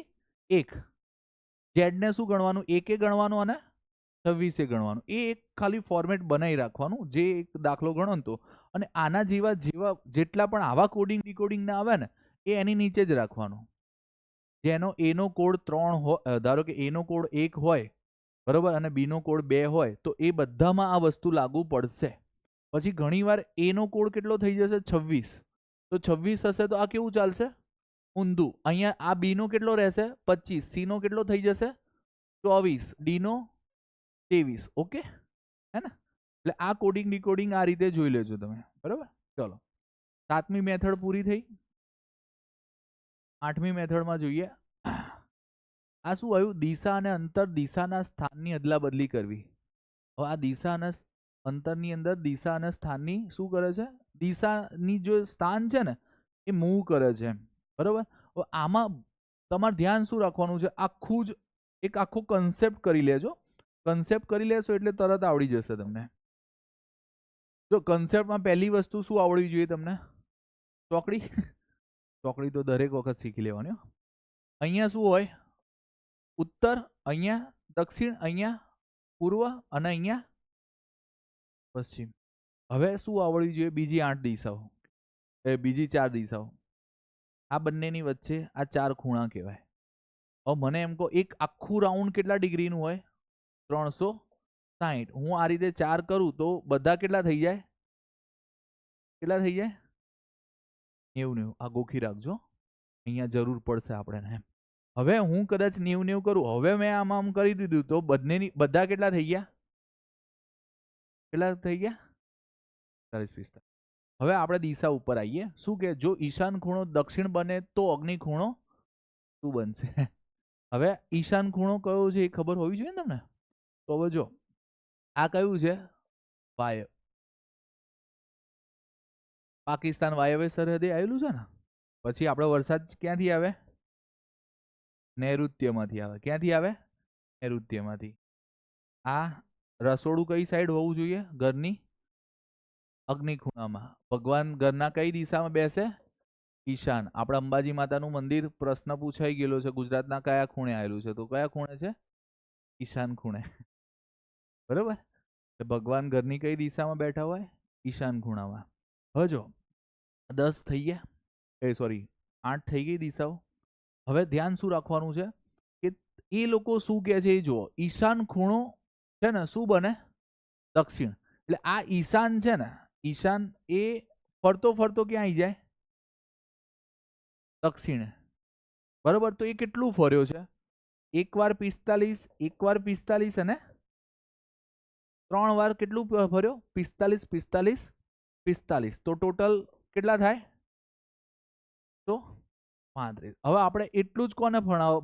1. Z ને શું ગણવાનું, 1 ગણવાનું અને 26 ગણવાનું. એ એક ખાલી ફોર્મેટ બનાવી રાખવાનું, જે એક દાખલો ગણો ને તો. અને આના જેવા જેટલા પણ આવા કોડિંગ ડીકોડિંગ ના આવે ને એ એની નીચે જ રાખવાનું. જેનો A નો કોડ 3 હોય, ધારો કે A નો કોડ 1 હોય બરોબર, અને B નો કોડ 2 હોય, તો એ બધામાં આ વસ્તુ લાગુ પડશે. પછી ઘણીવાર A નો કોડ કેટલો થઈ જશે, 26. તો 26 હશે તો આ કેવું ચાલશે, ઊંધું. અહીંયા આ B નો કેટલો રહેશે, 25. C નો કેટલો થઈ જશે, 24. D નો 23. ઓકે, હે ને? એટલે આ કોડિંગ ડીકોડિંગ આ રીતે જોઈ લેજો તમે, બરાબર. ચલો, 7મી મેથડ પૂરી થઈ. 8મી મેથડમાં જોઈએ. આ શું આવ્યું, દિશા અને અંતર, દિશાના સ્થાનની અદલા બદલી કરવી. હવે આ દિશા અને અંતરની અંદર દિશા અને સ્થાનની શું કરે છે, દિશાની જો સ્થાન છે ને એ મૂવ કરે છે, બરોબર. હવે આમાં તમારે ધ્યાન શું રાખવાનું છે, આખું જ એક આખો કન્સેપ્ટ કરી લેજો. કન્સેપ્ટ કરી લેશો એટલે તરત આવડી જશે તમને. જો કન્સેપ્ટમાં પહેલી વસ્તુ શું આવડવી જોઈએ તમને, ચોકડી. ચોકડી તો દરેક વખત શીખી લેવાની. અહીંયા શું હોય, ઉત્તર, અહીંયા દક્ષિણ, અહીંયા પૂર્વ અને અહીંયા પશ્ચિમ. હવે શું આવડવી જોઈએ, બીજી 8 દિશાઓ, બીજી 4 દિશાઓ. આ બંનેની વચ્ચે આ 4 ખૂણા કહેવાય. હવે મને એમ કહો, એક આખું રાઉન્ડ કેટલા ડિગ્રીનું હોય, 360. હું આ રીતે 4 કરું તો બધા કેટલા થઈ જાય, કેટલા થઈ જાય, 90. આ ગોખી રાખજો, અહીંયા જરૂર પડશે આપણે એમ. હવે હું કદાચ 90 કરું, હવે મેં આમ કરી દીધું તો બધા કેટલા થઈ ગયા, કેટલા થઈ ગયા, 40-45. હવે આપણે દિશા ઉપર આવીએ. શું કે, જો ઈશાન ખૂણો દક્ષિણ બને તો અગ્નિ ખૂણો શું બનશે. હવે ઈશાન ખૂણો કયો છે એ ખબર હોવી જોઈએ ને તમને. તો હવે જો આ કયું છે, વાયવ્ય, પાકિસ્તાન વાયવ્ય સરહદે આવેલું છે ને. પછી આપણે વરસાદ ક્યાંથી આવે, નૈઋત્યમાંથી આવે. ક્યાંથી આવે, નૈઋત્યમાંથી. આ રસોડું કઈ સાઈડ હોવું જોઈએ, ઘરની અગ્નિ ખૂણામાં. ભગવાન ઘરના કઈ દિશામાં બેસે, ઈશાન. આપણે અંબાજી માતાનું મંદિર પ્રશ્ન પૂછાઈ ગયેલો છે, ગુજરાતના કયા ખૂણે આવેલું છે, તો કયા ખૂણે છે, ઈશાન ખૂણે, બરોબર. ભગવાન ઘરની કઈ દિશામાં બેઠા હોય, ઈશાન ખૂણામાં. હવે જો 10 થઈ ગયા, સોરી 8 થઈ ગઈ દિશાઓ. હવે ધ્યાન શું રાખવાનું છે કે એ લોકો શું કહે છે એ જુઓ. ઈશાન ખૂણો છે ને શું બને, દક્ષિણ. એટલે આ ઈશાન છે ને, ઈશાન એ ફરતો ફરતો ક્યાં આવી જાય, દક્ષિણે, બરોબર. તો એ કેટલું ફર્યો છે, એકવાર 45, એકવાર 45 અને 3 વાર કેટલું ફર્યો, 45, 45, 45. તો ટોટલ કેટલા થાય, તો 35. હવે આપણે એટલું જ કોને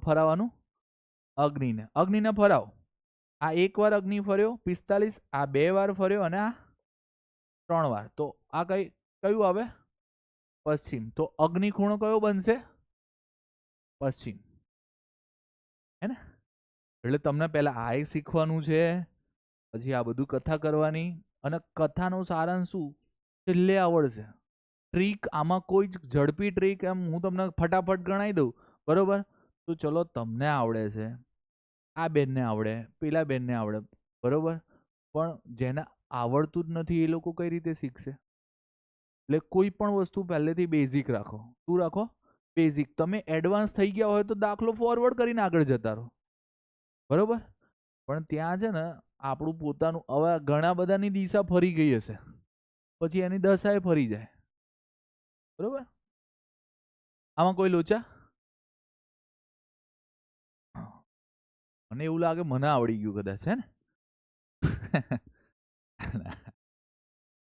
ફરાવાનું, અગ્નિને. અગ્નિને ફરાવો. આ એક વાર અગ્નિ ફર્યો 45, આ 2 વાર ફર્યો અને આ 3 વાર. તો આ કયું આવે, પશ્ચિમ. તો અગ્નિ ખૂણો કયો બનશે, પશ્ચિમ, હે ને. એટલે તમને પહેલા આ એક શીખવાનું છે, પછી આ બધું કથા કરવાની, અને કથાનો સારાંશ શું છેલ્લે આવડશે. ટ્રીક આમાં કોઈ જ ઝડપી ટ્રીક એમ હું તમને ફટાફટ ગણાવી દઉં, બરોબર. તો ચલો તમને આવડે છે, આ બેનને આવડે, પેલા બેનને આવડે, બરોબર. પણ જેને આવડતું જ નથી એ લોકો કઈ રીતે શીખશે. એટલે કોઈ પણ વસ્તુ પહેલેથી બેઝિક રાખો. શું રાખો, બેઝિક. તમે એડવાન્સ થઈ ગયા હોય તો દાખલો ફોરવર્ડ કરીને આગળ જતા રહો, બરોબર. પણ ત્યાં છે ને આપણું પોતાનું, હવે ઘણા બધાની દિશા ફરી ગઈ હશે, પછી એની દશાએ ફરી જાય, બરોબર. આમાં કોઈ લોચા, મને એવું લાગે મને આવડી ગયું કદાચ, છે ને.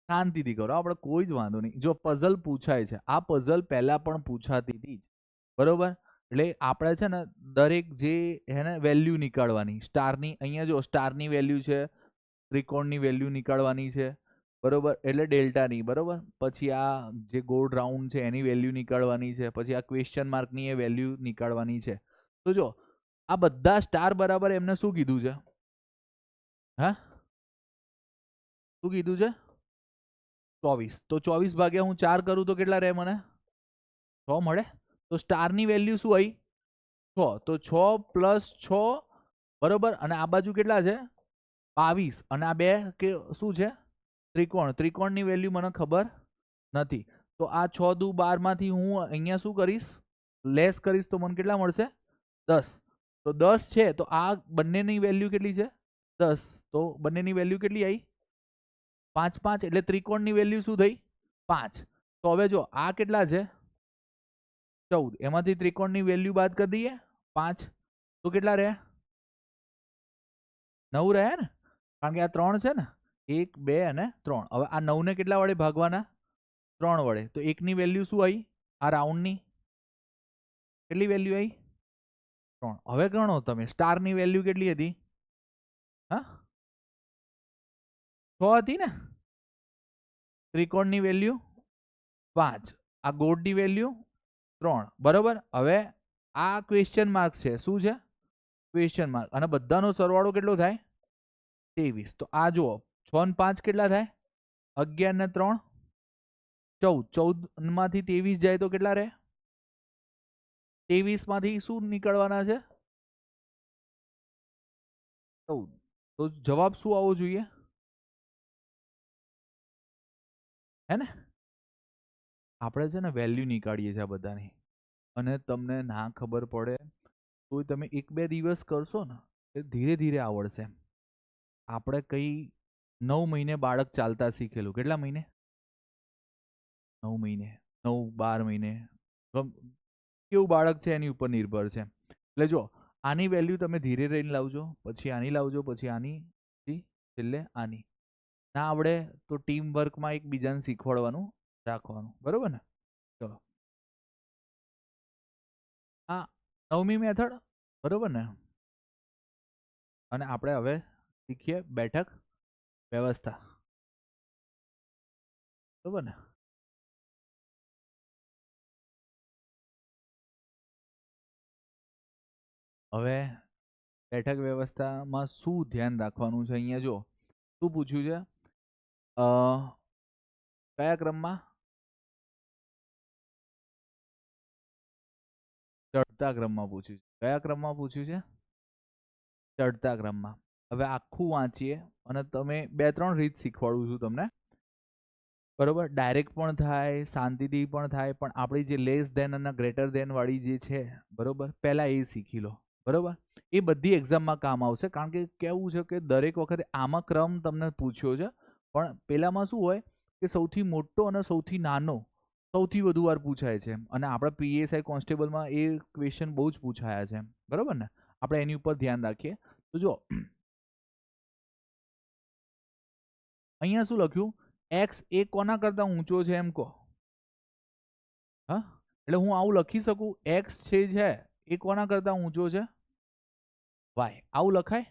શાંતિથી કરો, આપણે કોઈ જ વાંધો નહીં. જો પઝલ પૂછાય છે, આ પઝલ પહેલા પણ પૂછાતી હતી જ, બરોબર. એટલે આપણે છે ને દરેક જે હે ને વેલ્યુ નીકાળવાની, સ્ટારની. અહીંયા જો સ્ટારની વેલ્યુ છે, ત્રિકોણની વેલ્યુ નીકાળવાની છે, બરોબર. એટલે ડેલ્ટાની, બરોબર. પછી આ જે ગોળ રાઉન્ડ છે એની વેલ્યુ નીકાળવાની છે, પછી આ ક્વેશ્ચન માર્કની એ વેલ્યુ નીકાળવાની છે. તો જો આ બધા સ્ટાર બરાબર એમને શું કીધું છે, હા શું કીધું છે, 24 તો 24 ભાગ્યા હું 4 કરું તો કેટલા રહે મને 6 મળે તો સ્ટારની વેલ્યુ શું આવી 6 તો 6 પ્લસ 6 બરોબર અને આ બાજુ કેટલા છે 22 અને આ બે કે શું છે ત્રિકોણની વેલ્યુ મને ખબર નથી તો આ 6 દુ 12 માંથી હું અહીંયા શું કરીશ લેસ કરીશ તો મને કેટલા મળશે 10 તો 10 છે તો આ બંનેની વેલ્યુ કેટલી છે 10 તો બંનેની વેલ્યુ કેટલી આવી 5 5 એટલે ત્રિકોણની વેલ્યુ શું થઈ 5 તો હવે જો આ કેટલા છે 14 એમાંથી ત્રિકોણની વેલ્યુ બાદ કરી દઈએ 5 તો કેટલા રહે 9 રહે ને કારણ કે આ 3 છે ને 1 2 અને 3 હવે આ 9 ને કેટલા વડે ભાગવાના 3 વડે તો 1 ની વેલ્યુ શું આવી આ રાઉન્ડની કેટલી વેલ્યુ આવી 3 હવે ગણો તમે સ્ટારની વેલ્યુ કેટલી હતી હા 6 હતી ને ત્રિકોણની વેલ્યુ 5 આ ગોળની વેલ્યુ 3 બરોબર હવે આ ક્વેશ્ચન માર્ક છે શું છે ક્વેશ્ચન માર્ક અને બધાનો સરવાળો કેટલો થાય 23 તો આ જુઓ 6 ને 5 કેટલા થાય 11 ને 3 14 માંથી 23 જાય તો કેટલા રહે 23 માંથી શું નીકળવાના છે 14 તો જવાબ શું આવવો જોઈએ હે ને આપણે છે ને વેલ્યુ નીકાળીએ છીએ આ બધાની અને તમને ના ખબર પડે તો તમે 1-2 દિવસ કરશો ને એ ધીરે ધીરે આવડશે આપણે કઈ 9 મહિને બાળક ચાલતા શીખેલું કેટલા મહિને 9 મહિને 9-12 મહિને કેવું બાળક છે એની ઉપર નિર્ભર છે એટલે જો આની વેલ્યુ તમે ધીરે રહીને લાવજો પછી આની લાવજો પછી આની છેલ્લે આની ના આવડે તો ટીમ વર્કમાં એકબીજાને શીખવાડવાનું રાખવાનું બરોબર ને ચલો આ 9મી મેથડ બરોબર ને અને આપણે હવે શીખીએ બેઠક વ્યવસ્થા બરોબર ને હવે બેઠક વ્યવસ્થામાં શું ધ્યાન રાખવાનું છે અહીંયા જો શું પૂછ્યું છે કયા ક્રમમાં ચડતા ક્રમમાં પૂછ્યું છે કયા ક્રમમાં પૂછ્યું છે ચડતા ક્રમમાં હવે આખું વાંચીએ અને તમે 2-3 રીત શીખવાડું છું તમને બરોબર ડાયરેક્ટ પણ થાય શાંતિથી પણ થાય પણ આપણી જે લેસ ધેન અને ગ્રેટર ધેન વાળી જે છે બરોબર પહેલા એ શીખી લો બરોબર એ બધી એક્ઝામમાં કામ આવશે કારણ કે કેવું છે કે દરેક વખતે આમાં ક્રમ તમને પૂછ્યો છે પણ પેલામાં શું હોય કે સૌથી મોટો અને સૌથી નાનો સૌથી વધુ વાર પૂછાય છે અને આપણા પીએસઆઈ કોન્સ્ટેબલમાં એ ક્વેશ્ચન બહુ જ પૂછાયા છે બરોબર ને આપણે એની ઉપર ધ્યાન રાખીએ તો જો અહીંયા શું લખ્યું એક્સ એ કોના કરતા ઊંચો છે એમ કહો હા એટલે હું આવું લખી શકું એક્સ છે એ કોના કરતા ઊંચો છે વાય આવું લખાય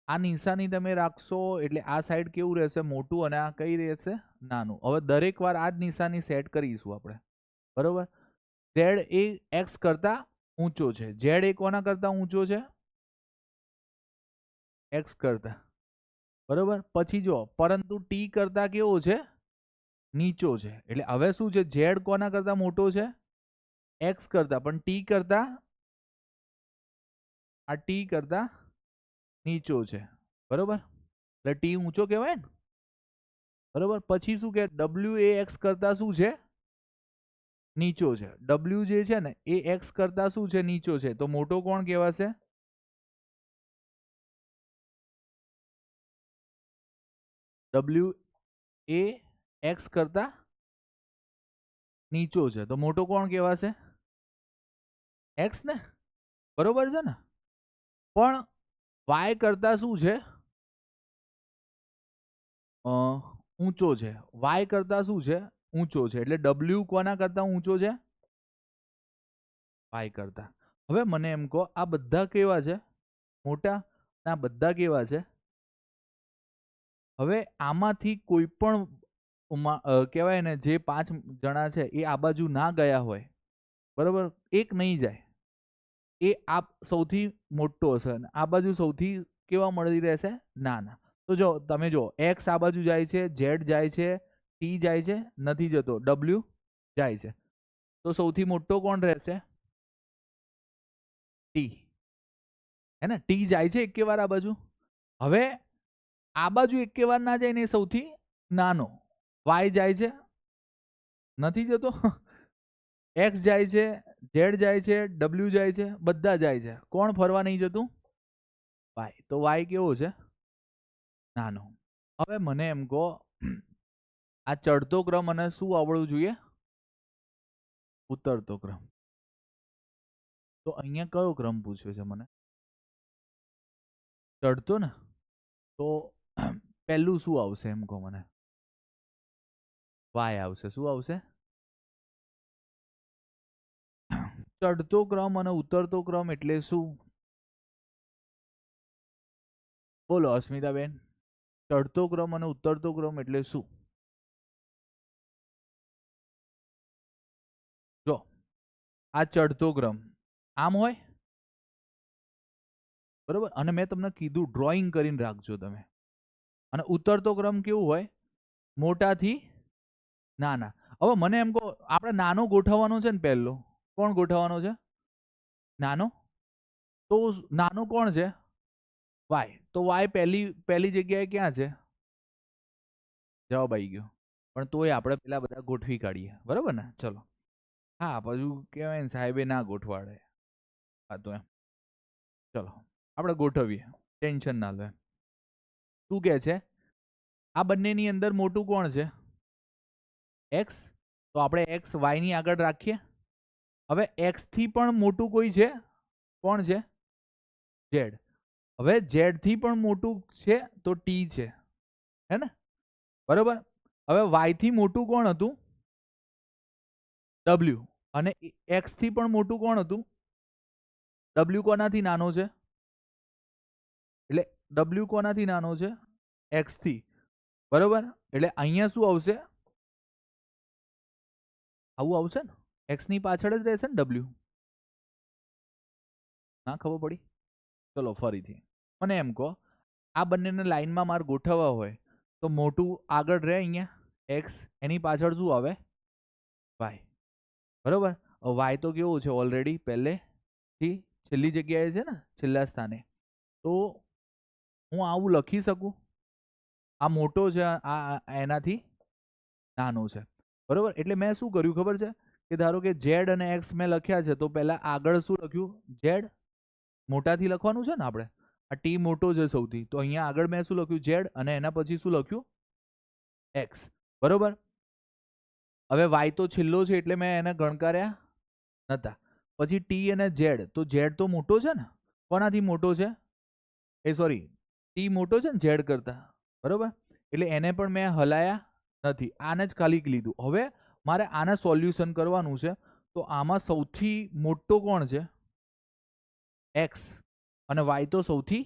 આ નિશાની તમે રાખશો એટલે આ સાઈડ કેવું રહેશે મોટું અને આ કઈ રહેશે નાનું હવે દરેક વાર આ જ નિશાની સેટ કરીશું આપણે બરોબર ઝેડ એ એક્સ કરતા ઊંચો છે ઝેડ એ કોના કરતા ઊંચો છે એક્સ કરતા બરોબર પછી જો પરંતુ ટી કરતા કેવો છે નીચો છે એટલે હવે શું છે ઝેડ કોના કરતા મોટો છે એક્સ કરતા પણ ટી કરતા આ ટી કરતા નીચો છે બરોબર એટલે ટી ઊંચો કહેવાય ને બરોબર પછી શું કે ડબલ્યુ એ એક્સ કરતા શું છે નીચો છે ડબલ્યુ જે છે ને એ એક્સ કરતા શું છે નીચો છે તો મોટો કોણ કહેવાશે ડબલ્યુ એ એક્સ કરતા નીચો છે તો મોટો કોણ કહેવાશે એક્સ ને બરોબર છે ને પણ વાય કરતા શું છે ઊંચો છે વાય કરતા શું છે ઊંચો છે એટલે ડબલ્યુ કોના કરતા ઊંચો છે વાય કરતા હવે મને એમ કહો આ બધા કેવા છે મોટા આ બધા કેવા છે હવે આમાંથી કોઈ પણ કહેવાય ને જે 5 જણા છે એ આ બાજુ ના ગયા હોય બરોબર એક નહીં જાય એ આ સૌથી મોટો હશે અને આ બાજુ સૌથી કેવા મળી રહેશે નાના તો જો તમે જો એક્સ આ બાજુ જાય છે, ઝેડ જાય છે, ટી જાય છે, નથી જતો, ડબલ્યુ જાય છે. તો સૌથી મોટો કોણ રહેશે? ટી. હે ને? ટી જાય છે એકે વાર આ બાજુ. હવે આ બાજુ એકે વાર ના જાય ને એ સૌથી નાનો. વાય જાય છે, નથી જતો. એક્સ જાય છે, ઝેડ જાય છે, ડબલ્યુ જાય છે, બધા જાય છે. કોણ ફરવા નહીં જતું? વાય. તો વાય કેવો છે? નાનો. હવે મને એમ કહો, આ ચડતો ક્રમ અને શું આવડવું જોઈએ? ઉતરતો ક્રમ. તો અહીંયા કયો ક્રમ પૂછ્યો છે મને? ચડતો ને, તો પહેલું શું આવશે એમ કહો મને? વાય આવશે. શું આવશે? ચડતો ક્રમ અને ઉતરતો ક્રમ એટલે શું? બોલો અસ્મિતાબેન. ચડતો ક્રમ અને ઉતરતો ક્રમ એટલે શું? જો આ ચડતો ક્રમ આમ હોય, બરોબર, અને મેં તમને કીધું ડ્રોઈંગ કરીને રાખજો તમે. અને ઉતરતો ક્રમ કેવું હોય? મોટાથી નાના. હવે મને એમ કહો, આપણે નાનો ગોઠવવાનો છે ને પહેલો. કોણ ગોઠવવાનો છે? નાનો. તો નાનો કોણ છે? વાય. તો વાય પહેલી જગ્યાએ ક્યાં છે? જવાબ આવી ગયો. પણ તોય આપણે પેલા બધા ગોઠવી કાઢીએ, બરોબર ને? ચલો. હા, પછી કહેવાય ને સાહેબે ના ગોઠવાડે. હા તો એમ ચલો આપણે ગોઠવીએ, ટેન્શન ના લે. શું કહે છે? આ બંનેની અંદર મોટું કોણ છે? એક્સ. તો આપણે એક્સ વાયની આગળ રાખીએ. હવે એક્સ થી પણ મોટું કોઈ છે? કોણ છે? ઝેડ. હવે ઝેડ થી પણ મોટું છે તો ટી છે, હે ને? બરોબર. હવે વાય થી મોટું કોણ હતું? ડબલ્યુ. અને એક્સ થી પણ મોટું કોણ હતું? ડબલ્યુ કોનાથી નાનો છે? એટલે ડબલ્યુ કોનાથી નાનો છે? એક્સ થી. બરોબર. એટલે અહીંયા શું આવશે? આવું આવશે ને? એક્સ ની પાછળ જ રહેશે ને ડબલ્યુ. ના ખબર પડી? ચલો ફરીથી મને એમ કહો, આ બંનેને લાઈનમાં માર ગોઠવવા હોય તો મોટું આગળ રહે અહીંયા એક્સ, એની પાછળ શું આવે? વાય. બરોબર. વાય તો કેવું છે? ઓલરેડી પહેલેથી છેલ્લી જગ્યાએ છે ને, છેલ્લા સ્થાને. તો હું આવું લખી શકું, આ મોટો છે, આ એનાથી નાનો છે, બરોબર. એટલે મેં શું કર્યું ખબર છે? કે ધારો કે ઝેડ અને એક્સ મેં લખ્યા છે, તો પહેલા આગળ શું લખ્યું? ઝેડ. મોટાથી લખવાનું છે ને આપણે. આ ટી મોટો છે સૌથી, તો અહીંયા આગળ મેં શું લખ્યું? ઝેડ. અને એના પછી શું લખ્યું? એક્સ. બરોબર. હવે વાય તો છેલ્લો છે એટલે મેં એને ગણકાર્યા નતા. પછી ટી અને ઝેડ. તો ઝેડ તો મોટો છે ને. કોનાથી મોટો છે? સોરી, ટી મોટો છે ને ઝેડ કરતા, બરોબર. એટલે એને પણ મેં હલાયા નથી, આને જ ખાલી લીધું. હવે મારે આને સોલ્યુશન કરવાનું છે. તો આમાં સૌથી મોટો કોણ છે? એક્સ. અને વાય તો સૌથી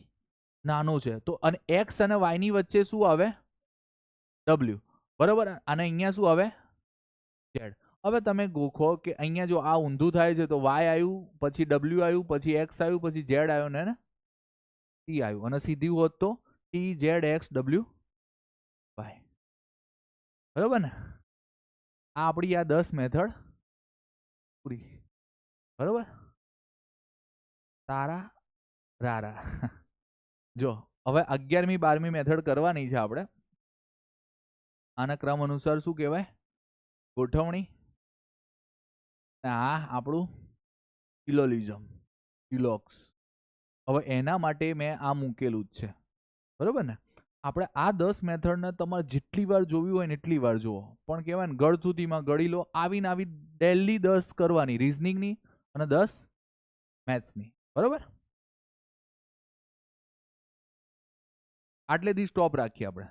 નાનો છે. તો અને એક્સ અને વાય ની વચ્ચે શું આવે? ડબલ્યુ. બરોબર. અને અહીંયા શું આવે? ઝેડ. હવે તમે ગોખો કે અહીંયા જો આ ઊંધું થાય છે તો વાય આવ્યું, પછી ડબલ્યુ આવ્યું, પછી એક્સ આવ્યું, પછી ઝેડ આવ્યો ને ટી આવ્યું. અને સીધું હોત તો T Z X W Y. બરોબર ને? આ આપણી આ 10 મેથડ પૂરી. બરોબર. તારા રારા. જો હવે 11મી 12મી મેથડ કરવાની છે આપણે. આના ક્રમ અનુસાર શું કહેવાય? ગોઠવણી. આ આપણું કિલોલિઝમ, કિલોક્સ. હવે એના માટે મેં આ મૂકેલું જ છે, બરોબર ને? આપણે આ 10 મેથડને તમારે જેટલી વાર જોવી હોય ને એટલી વાર જુઓ. પણ કહેવાય ને ગળથુથીમાં ગળી લો. આવીને આવી ડેલી 10 કરવાની, રીઝનિંગની અને 10 મેથ્સની, બરોબર. આટલેથી સ્ટોપ રાખીએ આપણે.